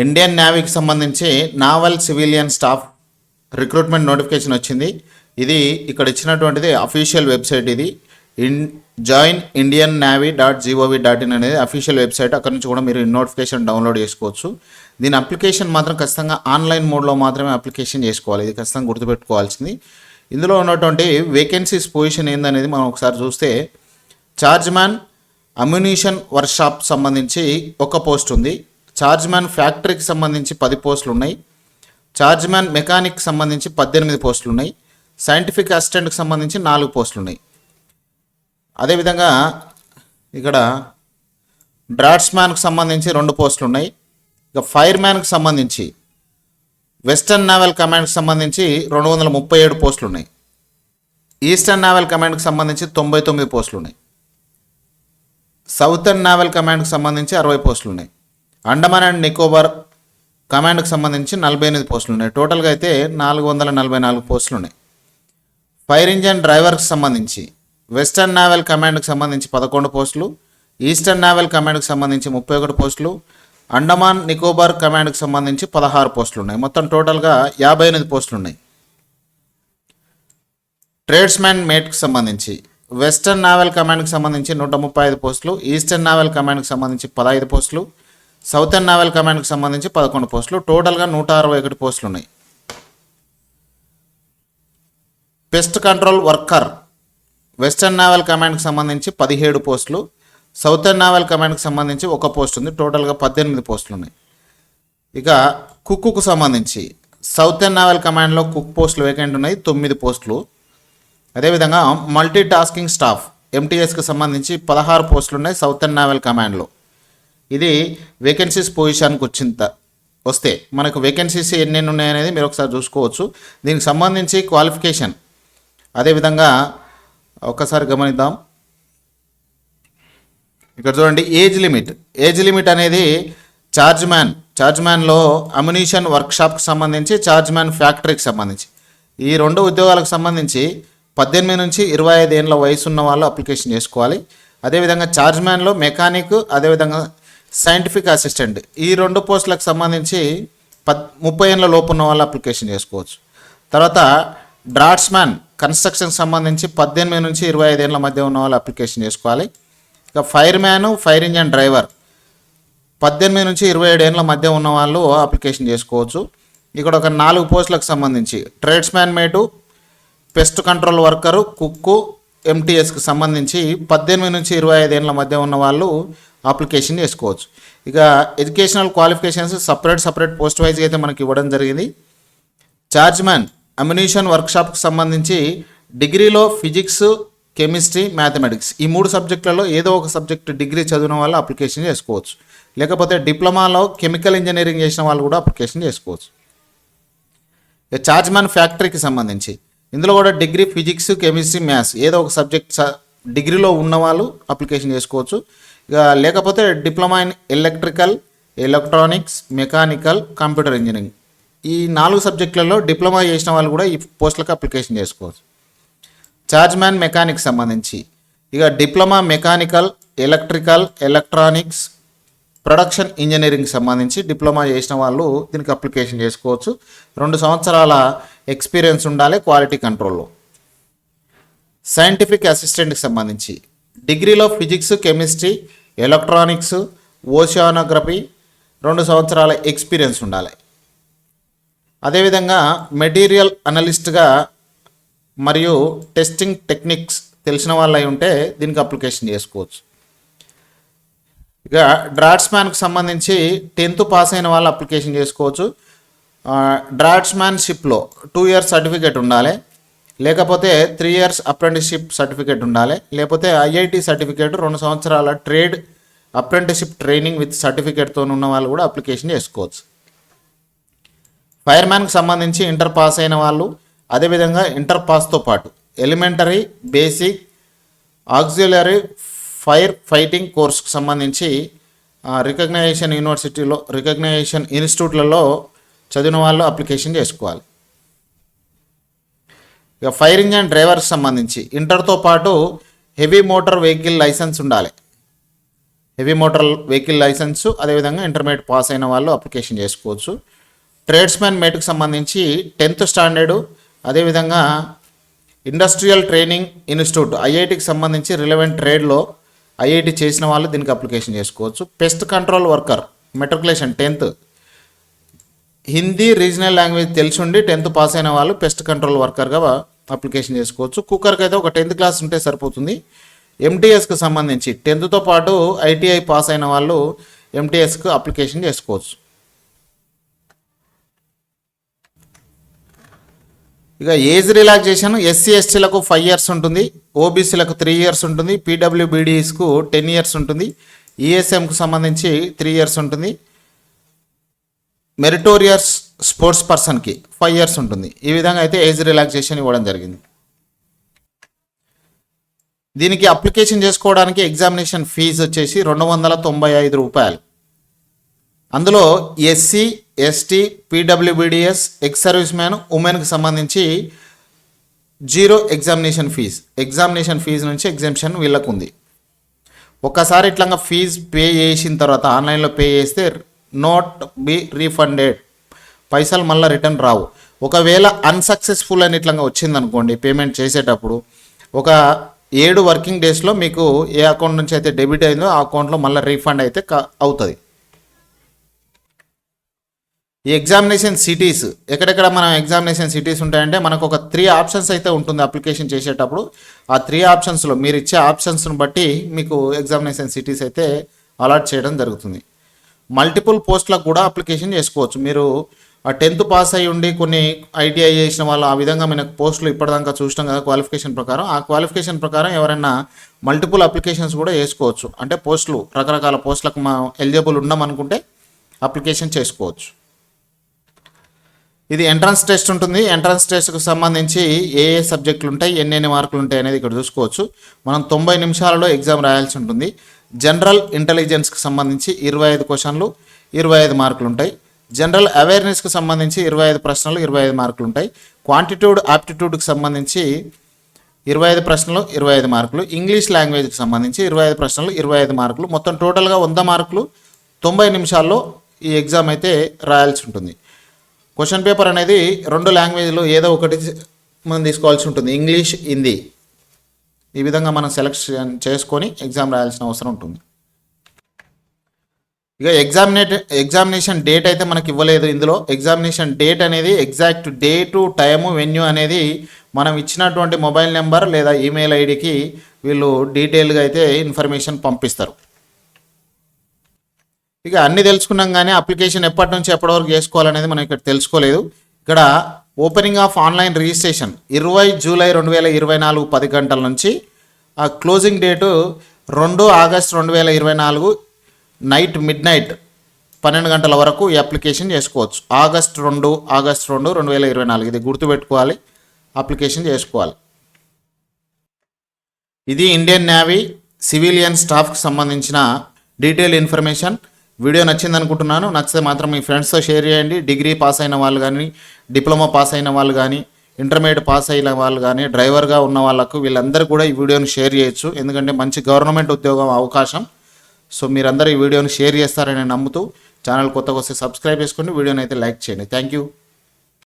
Indian నేవీకి సంబంధించి naval civilian staff recruitment notification వచ్చింది. ఇది ఇక్కడ ఇచ్చినటువంటిది అఫీషియల్ వెబ్సైట్. ఇది జాయిన్ ఇండియన్ నేవీ .gov.in అనేది అఫీషియల్ వెబ్సైట్. అక్కడ నుంచి కూడా మీరు నోటిఫికేషన్ డౌన్లోడ్ చేసుకోవచ్చు. దీని అప్లికేషన్ మాత్రం ఖచ్చితంగా ఆన్లైన్ మోడ్లో మాత్రమే అప్లికేషన్ చేసుకోవాలి. ఇది ఖచ్చితంగా గుర్తుపెట్టుకోవాల్సింది. ఇందులో ఉన్నటువంటి వేకెన్సీస్ పొజిషన్ ఏందనేది మనం ఒకసారి చూస్తే, చార్జ్ మ్యాన్ అమ్యునిషన్ వర్క్షాప్ సంబంధించి ఒక పోస్ట్ ఉంది. చార్జ్ మ్యాన్ ఫ్యాక్టరీకి సంబంధించి 10 పోస్టులు ఉన్నాయి. చార్జ్ మ్యాన్ మెకానిక్ సంబంధించి 18 పోస్టులు ఉన్నాయి. సైంటిఫిక్ అసిస్టెంట్కి సంబంధించి 4 పోస్టులు ఉన్నాయి. అదేవిధంగా ఇక్కడ డ్రాట్స్మ్యాన్కి సంబంధించి 2 పోస్టులు ఉన్నాయి. ఇక ఫైర్ మ్యాన్కి సంబంధించి వెస్టర్న్ నేవల్ కమాండ్కి సంబంధించి 237 పోస్టులు ఉన్నాయి. ఈస్టర్న్ నేవల్ కమాండ్కి సంబంధించి 99 పోస్టులు ఉన్నాయి. సౌతర్న్ నేవల్ కమాండ్కి సంబంధించి 60 పోస్టులు ఉన్నాయి. అండమాన్ అండ్ నికోబార్ కమాండ్కి సంబంధించి 48 పోస్టులు ఉన్నాయి. టోటల్గా అయితే 444 పోస్టులు ఉన్నాయి. ఫైర్ ఇంజన్ డ్రైవర్కి సంబంధించి వెస్టర్న్ నేవల్ కమాండ్కి సంబంధించి 11 పోస్టులు, ఈస్టర్న్ నేవల్ కమాండ్కి సంబంధించి 31 పోస్టులు, అండమాన్ నికోబార్ కమాండ్కి సంబంధించి 16 పోస్టులు ఉన్నాయి. మొత్తం టోటల్గా 58 పోస్టులు ఉన్నాయి. ట్రేడ్స్మ్యాన్ మేట్కి సంబంధించి వెస్టర్న్ నేవల్ కమాండ్కి సంబంధించి 135 పోస్టులు, ఈస్టర్న్ నేవల్ కమాండ్కి సంబంధించి 15 పోస్టులు, సౌతర్న్ నేవల్ కమాండ్కి సంబంధించి 11 పోస్టులు. టోటల్గా 161 పోస్టులు ఉన్నాయి. Pest control worker western naval కమాండ్కి సంబంధించి 17 పోస్టులు, సౌతర్న్ నేవల్ కమాండ్కి సంబంధించి 1 పోస్ట్ ఉంది. టోటల్గా 18 పోస్టులు ఉన్నాయి. ఇక కుక్కుకు సంబంధించి సౌతర్న్ నేవల్ కమాండ్లో కుక్ పోస్టులు వేకెంట్ ఉన్నాయి, 9 పోస్టులు. అదేవిధంగా మల్టీ టాస్కింగ్ స్టాఫ్ MTSకి సంబంధించి 16 పోస్టులు ఉన్నాయి సౌతర్న్ నేవల్ కమాండ్లో. ఇది వేకెన్సీస్ పొజిషన్కి వస్తే మనకు వేకెన్సీస్ ఎన్ని ఉన్నాయనేది మీరు ఒకసారి చూసుకోవచ్చు. దీనికి సంబంధించి క్వాలిఫికేషన్ అదేవిధంగా ఒకసారి గమనిద్దాం. ఇక్కడ చూడండి, ఏజ్ లిమిట్ అనేది చార్జ్ మ్యాన్లో అమ్యునిషన్ వర్క్షాప్కి సంబంధించి, చార్జ్ మ్యాన్ ఫ్యాక్టరీకి సంబంధించి ఈ 2 ఉద్యోగాలకు సంబంధించి 18 నుంచి 25 ఏళ్ళ వయసు ఉన్న వాళ్ళు అప్లికేషన్ చేసుకోవాలి. అదేవిధంగా చార్జ్ మ్యాన్లో మెకానిక్, అదేవిధంగా సైంటిఫిక్ అసిస్టెంట్ ఈ 2 పోస్టులకు సంబంధించి 30 ఏళ్ళ లోపు ఉన్న వాళ్ళు అప్లికేషన్ చేసుకోవచ్చు. తర్వాత డ్రాట్స్మ్యాన్ కన్స్ట్రక్షన్కి సంబంధించి 18 నుంచి 25 ఏళ్ళ మధ్య ఉన్న వాళ్ళు అప్లికేషన్ చేసుకోవాలి. ఇక fire man, fire engine driver 18 నుంచి 27 ఏళ్ళ మధ్య ఉన్న వాళ్ళు అప్లికేషన్ చేసుకోవచ్చు. ఇక్కడ ఒక 4 పోస్టులకు సంబంధించి tradesman mate, pest control worker, cook, MTSకి సంబంధించి 18 నుంచి 25 ఏళ్ళ మధ్య ఉన్న వాళ్ళు అప్లికేషన్ చేసుకోవచ్చు. ఇక ఎడ్యుకేషనల్ క్వాలిఫికేషన్స్ సపరేట్ పోస్ట్ వైజ్గా అయితే మనకి ఇవ్వడం జరిగింది. చార్జ్ మ్యాన్ అమ్యునిషన్ వర్క్షాప్కి సంబంధించి డిగ్రీలో ఫిజిక్స్, కెమిస్ట్రీ, మ్యాథమెటిక్స్ ఈ 3 సబ్జెక్టులలో ఏదో ఒక సబ్జెక్ట్ డిగ్రీ చదివిన వాళ్ళు అప్లికేషన్ చేసుకోవచ్చు. లేకపోతే డిప్లొమాలో కెమికల్ ఇంజనీరింగ్ చేసిన వాళ్ళు కూడా అప్లికేషన్ చేసుకోవచ్చు. ఇక చార్జ్ మ్యాన్ ఫ్యాక్టరీకి సంబంధించి ఇందులో కూడా డిగ్రీ ఫిజిక్స్, కెమిస్ట్రీ, మ్యాథ్స్ ఏదో ఒక సబ్జెక్ట్ డిగ్రీలో ఉన్న వాళ్ళు అప్లికేషన్ చేసుకోవచ్చు. ఇక లేకపోతే diploma in electrical, electronics, mechanical, computer engineering ఈ 4 సబ్జెక్టులలో డిప్లొమా చేసిన వాళ్ళు కూడా ఈ పోస్టులకు అప్లికేషన్ చేసుకోవచ్చు. చార్జ్ మ్యాన్ మెకానిక్ సంబంధించి ఇక diploma mechanical, electrical, electronics, production engineering సంబంధించి డిప్లొమా చేసిన వాళ్ళు దీనికి అప్లికేషన్ చేసుకోవచ్చు. 2 సంవత్సరాల ఎక్స్పీరియన్స్ ఉండాలి క్వాలిటీ కంట్రోల్లో. సైంటిఫిక్ అసిస్టెంట్కి సంబంధించి డిగ్రీలో ఫిజిక్స్, కెమిస్ట్రీ, ఎలక్ట్రానిక్స్, ఓషియానోగ్రఫీ 2 సంవత్సరాల ఎక్స్పీరియన్స్ ఉండాలి. అదేవిధంగా మెటీరియల్ అనలిస్ట్గా మరియు టెస్టింగ్ టెక్నిక్స్ తెలిసిన వాళ్ళు అయి ఉంటే దీనికి అప్లికేషన్ చేసుకోవచ్చు. ఇక డ్రాట్స్మ్యాన్కి సంబంధించి 10th పాస్ అయిన వాళ్ళు అప్లికేషన్ చేసుకోవచ్చు. డ్రాట్స్మ్యాన్షిప్లో 2 years సర్టిఫికేట్ ఉండాలి, లేకపోతే 3 years అప్రెంటిస్షిప్ సర్టిఫికేట్ ఉండాలి, లేకపోతే IIT సర్టిఫికేట్ 2 సంవత్సరాల ట్రేడ్ అప్రెంటిస్షిప్ ట్రైనింగ్ విత్ సర్టిఫికేట్తో ఉన్న వాళ్ళు కూడా అప్లికేషన్ చేసుకోవచ్చు. ఫైర్ మ్యాన్కి సంబంధించి ఇంటర్ పాస్ అయిన వాళ్ళు, అదేవిధంగా ఇంటర్ పాస్తో పాటు elementary, basic, auxiliary fire fighting కోర్సుకు సంబంధించి రికగ్నైజేషన్ ఇన్స్టిట్యూట్లలో చదివిన వాళ్ళు అప్లికేషన్ చేసుకోవాలి. ఇక ఫైర్ ఇంజన్ డ్రైవర్కి సంబంధించి ఇంటర్తో పాటు హెవీ మోటార్ వెహికల్ లైసెన్స్ ఉండాలి. హెవీ మోటార్ వెహికల్ లైసెన్సు, అదేవిధంగా ఇంటర్మీడియట్ పాస్ అయిన వాళ్ళు అప్లికేషన్ చేసుకోవచ్చు. ట్రేడ్స్మెన్ మేట్కి సంబంధించి 10th స్టాండర్డు, అదేవిధంగా ఇండస్ట్రియల్ ట్రైనింగ్ ఇన్స్టిట్యూట్ ఐఐటికి సంబంధించి రిలవెంట్ ట్రేడ్లో ఐఐటి చేసిన వాళ్ళు దీనికి అప్లికేషన్ చేసుకోవచ్చు. Pest control worker matriculation 10th, Hindi regional language తెలిసి ఉండి 10th పాస్ అయిన వాళ్ళు పెస్ట్ కంట్రోల్ వర్కర్గా అప్లికేషన్ చేసుకోవచ్చు. కుక్కర్కి అయితే ఒక 10th క్లాస్ ఉంటే సరిపోతుంది. ఎంటీఎస్కి సంబంధించి 10th పాటు ఐటీఐ పాస్ అయిన వాళ్ళు ఎంటీఎస్కి అప్లికేషన్ చేసుకోవచ్చు. ఇక ఏజ్ రిలాక్సేషన్ ఎస్సీ ఎస్టీలకు 5 years ఉంటుంది, ఓబీసీలకు 3 years ఉంటుంది, పీడబ్ల్యూబీడీఎస్కు 10 years ఉంటుంది, ఈఎస్ఎంకు సంబంధించి 3 years ఉంటుంది, మెరిటోరియస్ స్పోర్ట్స్ పర్సన్కి 5 years ఉంటుంది. ఈ విధంగా అయితే ఏజ్ రిలాక్సేషన్ ఇవ్వడం జరిగింది. దీనికి అప్లికేషన్ చేసుకోవడానికి ఎగ్జామినేషన్ ఫీజు వచ్చేసి 295 రూపాయలు. అందులో ఎస్సీ, ఎస్టీ, పీడబ్ల్యూబీడీఎస్, ఎక్స్ సర్వీస్ మ్యాన్, ఉమెన్కి సంబంధించి 0 ఎగ్జామినేషన్ ఫీజు నుంచి ఎగ్జామ్షన్ వీళ్ళకు ఉంది. ఒక్కసారి ఇట్లా ఫీజు పే చేసిన తర్వాత ఆన్లైన్లో పే చేస్తే నాట్ బి రీఫండెడ్, పైసలు మళ్ళీ రిటర్న్ రావు. ఒకవేళ అన్సక్సెస్ఫుల్ అని ఇట్లా వచ్చిందనుకోండి పేమెంట్ చేసేటప్పుడు, ఒక 7 working daysలో మీకు ఏ అకౌంట్ నుంచి అయితే డెబిట్ అయిందో ఆ అకౌంట్లో మళ్ళీ రీఫండ్ అయితే అవుతుంది. ఈ ఎగ్జామినేషన్ సిటీస్ ఎక్కడెక్కడ మన ఎగ్జామినేషన్ సిటీస్ ఉంటాయంటే మనకు ఒక 3 options అయితే ఉంటుంది అప్లికేషన్ చేసేటప్పుడు. ఆ 3 optionsలో మీరు ఇచ్చే ఆప్షన్స్ని బట్టి మీకు ఎగ్జామినేషన్ సిటీస్ అయితే అలాట్ చేయడం జరుగుతుంది. మల్టిపుల్ పోస్టులకు కూడా అప్లికేషన్ చేసుకోవచ్చు. మీరు ఆ 10th పాస్ అయ్యి ఉండి కొన్ని ఐటీఐ చేసిన వాళ్ళు ఆ విధంగా మనకు పోస్టులు ఇప్పటిదాకా చూసినాం కదా క్వాలిఫికేషన్ ప్రకారం. ఆ క్వాలిఫికేషన్ ప్రకారం ఎవరైనా మల్టిపుల్ అప్లికేషన్స్ కూడా చేసుకోవచ్చు. అంటే పోస్టులు రకరకాల పోస్టులకు మనం ఎలిజిబుల్ ఉన్నామనుకుంటే అప్లికేషన్ చేసుకోవచ్చు. ఇది ఎంట్రన్స్ టెస్ట్ ఉంటుంది. ఎంట్రన్స్ టెస్ట్కి సంబంధించి ఏ సబ్జెక్టులు ఉంటాయి, ఎన్ని మార్కులు ఉంటాయి అనేది ఇక్కడ చూసుకోవచ్చు. మనం 90 నిమిషాలలో ఎగ్జామ్ రాయాల్సి ఉంటుంది. జనరల్ ఇంటెలిజెన్స్కి సంబంధించి 25 క్వశ్చన్లు, 25 మార్కులు ఉంటాయి. జనరల్ అవేర్నెస్కి సంబంధించి 25 ప్రశ్నలు, 25 మార్కులు ఉంటాయి. క్వాంటిట్యూడ్ ఆప్టిట్యూడ్కి సంబంధించి 25 ప్రశ్నలు, 25 మార్కులు. ఇంగ్లీష్ లాంగ్వేజ్కి సంబంధించి 25 ప్రశ్నలు, 25 మార్కులు. మొత్తం టోటల్గా 100 మార్కులు 90 నిమిషాల్లో ఈ ఎగ్జామ్ అయితే రాయాల్సి ఉంటుంది. క్వశ్చన్ పేపర్ అనేది 2 లాంగ్వేజ్లో ఏదో ఒకటి మనం తీసుకోవాల్సి ఉంటుంది, ఇంగ్లీష్, హిందీ. ఈ విధంగా మనం సెలెక్షన్ చేసుకొని ఎగ్జామ్ రాయాల్సిన అవసరం ఉంటుంది. ఇక ఎగ్జామినేషన్ డేట్ అయితే మనకి ఇవ్వలేదు ఇందులో. ఎగ్జామినేషన్ డేట్ అనేది ఎగ్జాక్ట్ డేటు, టైము, వెన్యూ అనేది మనం ఇచ్చినటువంటి మొబైల్ నెంబర్ లేదా ఈమెయిల్ ఐడికి వీళ్ళు డీటెయిల్గా అయితే ఇన్ఫర్మేషన్ పంపిస్తారు. ఇక అన్నీ తెలుసుకున్నాం కానీ అప్లికేషన్ ఎప్పటి నుంచి ఎప్పటి వరకు చేసుకోవాలనేది మనం ఇక్కడ తెలుసుకోలేదు. ఇక్కడ opening of online registration 20 July 2024 10 గంటల నుంచి, ఆ closing date 2 August 2024 night midnight 12 గంటల వరకు ఈ అప్లికేషన్ చేసుకోవచ్చు. ఆగస్ట్ 2 2024 ఇది గుర్తుపెట్టుకోవాలి, అప్లికేషన్ చేసుకోవాలి. ఇది ఇండియన్ నేవీ సివిలియన్ స్టాఫ్కి సంబంధించిన డీటెయిల్ ఇన్ఫర్మేషన్. వీడియో నచ్చింది అనుకుంటున్నాను. నచ్చితే మాత్రం మీ ఫ్రెండ్స్తో షేర్ చేయండి. డిగ్రీ పాస్ అయిన వాళ్ళు కానీ, డిప్లొమా పాస్ అయిన వాళ్ళు కానీ, ఇంటర్మీడియట్ పాస్ అయిన వాళ్ళు కానీ, డ్రైవర్గా ఉన్న వాళ్ళకు వీళ్ళందరూ కూడా ఈ వీడియోని షేర్ చేయొచ్చు. ఎందుకంటే మంచి గవర్నమెంట్ ఉద్యోగం అవకాశం. సో మీరందరూ ఈ వీడియోని షేర్ చేస్తారని నమ్ముతూ ఛానల్ కొత్తగా వస్తే సబ్స్క్రైబ్ చేసుకోండి, వీడియోని అయితే లైక్ చేయండి. Thank you.